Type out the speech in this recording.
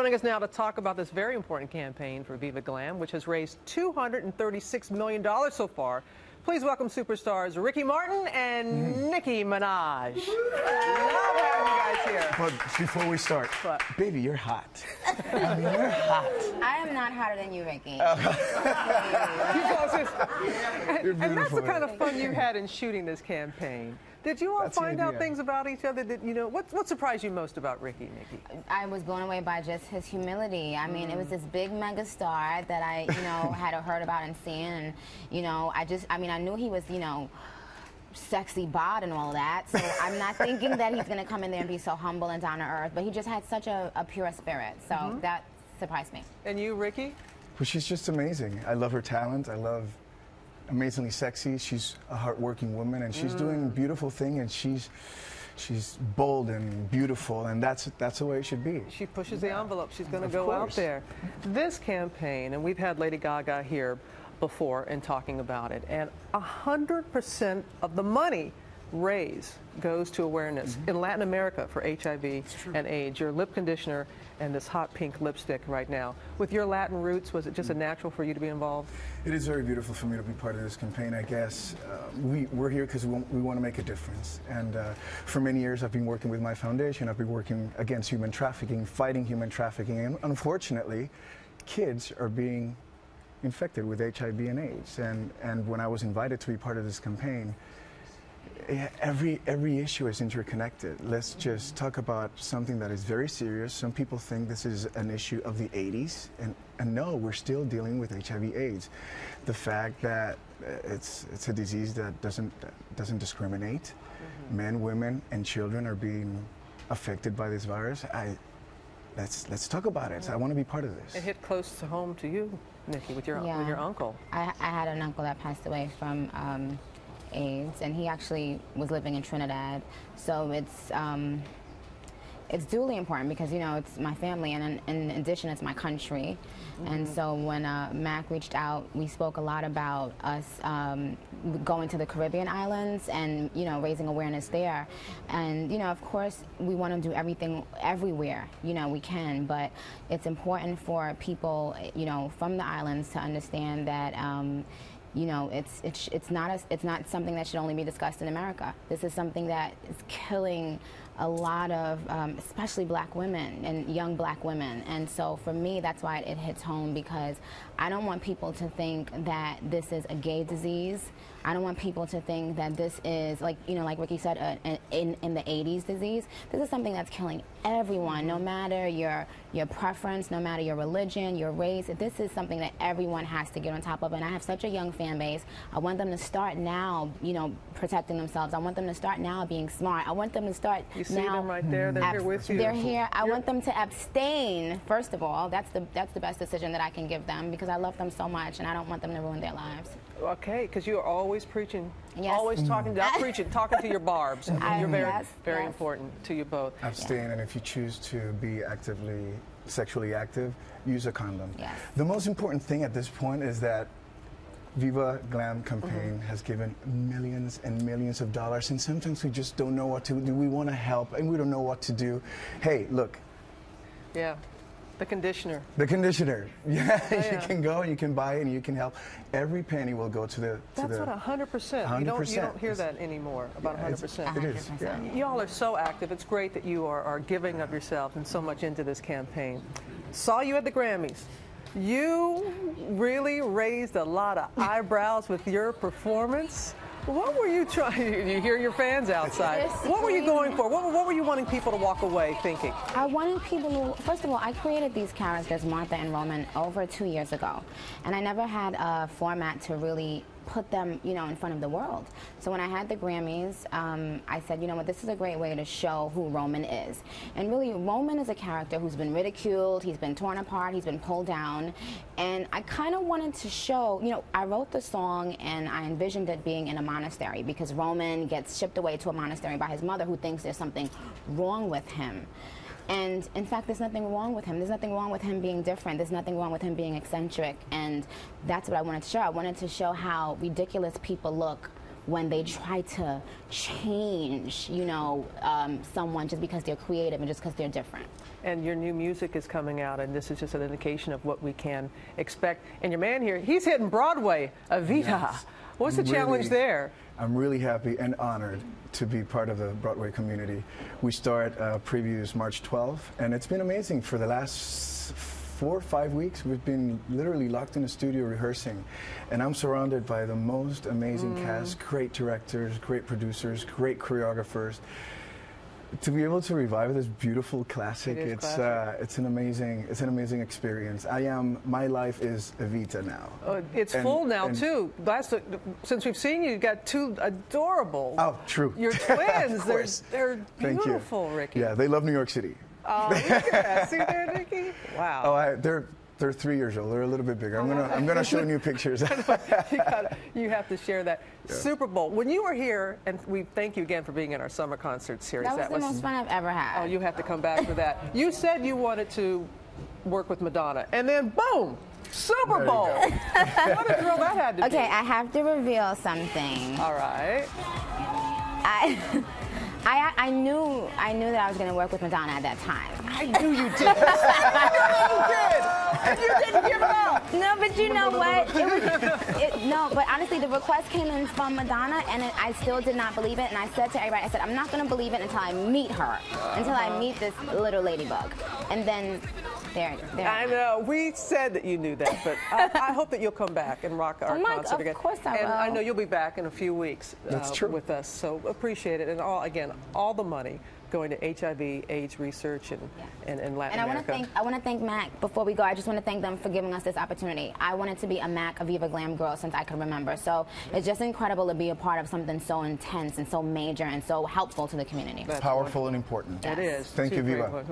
Joining us now to talk about this very important campaign for Viva Glam, which has raised $236 million so far. Please welcome superstars Ricky Martin and Nicki Minaj. Love having you guys here. But before we start, baby, you're hot. I mean, you're hot. I am not hotter than you, Ricky. And that's the kind of fun you had in shooting this campaign. Did you all find out things about each other? What surprised you most about Ricky, Nicki? I was blown away by just his humility. I mean, it was this big mega star that I, had heard about and seen, and I knew he was, sexy bod and all that. So I'm not thinking that he's gonna come in there and be so humble and down to earth. But he just had such a pure spirit. So that surprised me. And you, Ricky? Well, she's just amazing. I love her talent. I love amazingly sexy. She's a hardworking woman, and she's doing a beautiful thing, and she's bold and beautiful, and that's the way it should be. She pushes the envelope. She's going to go out there. This campaign, and we've had Lady Gaga here before and talking about it, and 100% of the money raised goes to awareness in Latin America for HIV and AIDS. Your lip conditioner and this hot pink lipstick right now. With your Latin roots, was it just a natural for you to be involved? It is very beautiful for me to be part of this campaign. I guess we're here because we want to make a difference. And for many years, I've been working with my foundation. I've been working against human trafficking, fighting human trafficking. And unfortunately, kids are being infected with HIV and AIDS. And when I was invited to be part of this campaign, every issue is interconnected. Let's just talk about something that is very serious. Some people think this is an issue of the 80s, and no, we're still dealing with HIV/AIDS. The fact that it's a disease that doesn't discriminate. Men, women, and children are being affected by this virus. Let's talk about it. I want to be part of this. It hit close to home to you, Nicki, with your uncle. I had an uncle that passed away from AIDS, and he actually was living in Trinidad. So it's duly important because it's my family, and in addition, it's my country. And so when Mac reached out, we spoke a lot about us going to the Caribbean islands and raising awareness there. And of course, we want to do everything everywhere we can, but it's important for people from the islands to understand that. It's not something that should only be discussed in America. This is something that is killing a lot of, especially black women and young black women. And so for me, that's why it hits home, because I don't want people to think that this is a gay disease. I don't want people to think that this is, like Ricky said, in the 80s disease. This is something that's killing everyone, no matter your preference, no matter your religion, your race. This is something that everyone has to get on top of. And I have such a young fan base. I want them to start now, protecting themselves. I want them to start now being smart. I want them to start You see them right there. They're here with you. They're here. I want them to abstain. First of all, that's the best decision that I can give them, because I love them so much, and I don't want them to ruin their lives. Okay, because you are always preaching, yes. always talking, not preaching, talking to your barbs. You're very important to you both. Abstain, and if you choose to be sexually active, use a condom. Yes. The most important thing at this point is that Viva Glam campaign has given millions and millions of dollars, and sometimes we just don't know what to do. We want to help, and we don't know what to do. Hey, look. Yeah. The conditioner. The conditioner. Yeah, you can go and you can buy it and you can help. Every penny will go to the. That's what 100%. You don't hear that anymore about 100%. It is. Yeah. Y'all are so active. It's great that you are giving of yourselves and so much into this campaign. Saw you at the Grammys. You really raised a lot of eyebrows with your performance. What were you trying? You hear your fans outside. What were you going for? What were you wanting people to walk away thinking? I wanted people to, first of all, I created these characters, Martha and Roman, over 2 years ago. And I never had a format to really put them, in front of the world. So when I had the Grammys, I said, you know what, this is a great way to show who Roman is. And really, Roman is a character who's been ridiculed, he's been torn apart, he's been pulled down. And I kind of wanted to show, I wrote the song and I envisioned it being in a monastery, because Roman gets shipped away to a monastery by his mother, who thinks there's something wrong with him. And in fact, there's nothing wrong with him. There's nothing wrong with him being different. There's nothing wrong with him being eccentric. And that's what I wanted to show. I wanted to show how ridiculous people look when they try to change, someone just because they're creative and just because they're different. and your new music is coming out, and this is just an indication of what we can expect. And your man here, he's hitting Broadway, Evita. Yes. What's the challenge there? I'm really happy and honored to be part of the Broadway community. We start previews March 12th, and it's been amazing. For the last 4 or 5 weeks, we've been literally locked in a studio rehearsing, and I'm surrounded by the most amazing cast, great directors, great producers, great choreographers. To be able to revive this beautiful classic, it's an amazing experience. My life is Evita now. It's full now too. Since we've seen you, you've got 2 adorable. Oh, true. Your twins. they're beautiful, Thank you. Ricky. Yeah, they love New York City. Oh, look at that. See there, Nicki? Wow. Oh, they're 3 years old. They're a little bit bigger. I'm gonna show new pictures. You have to share that. Yeah. Super Bowl. When you were here, and we thank you again for being in our summer concert series. That was the most fun I've ever had. Oh, you have to come back for that. You said you wanted to work with Madonna, and then boom, Super Bowl. What a thrill that had to be. Okay, I have to reveal something. All right. I knew that I was going to work with Madonna at that time. I knew you did. I knew you did. And you didn't give it up. No, but you know what? No, but honestly, the request came in from Madonna, and I still did not believe it. And I said to everybody, I said, I'm not going to believe it until I meet her, until I meet this little ladybug. And then there. I know. We said that you knew that, but I hope that you'll come back and rock our concert again. Of course I will. And I know you'll be back in a few weeks with us. So appreciate it. And all the money going to HIV/AIDS research and Latin America. And I want to thank MAC. Before we go, I just want to thank them for giving us this opportunity. I wanted to be a MAC Aviva Glam girl since I could remember. So it's just incredible to be a part of something so intense and so major and so helpful to the community. That's powerful and important. It is. Thank you, Viva.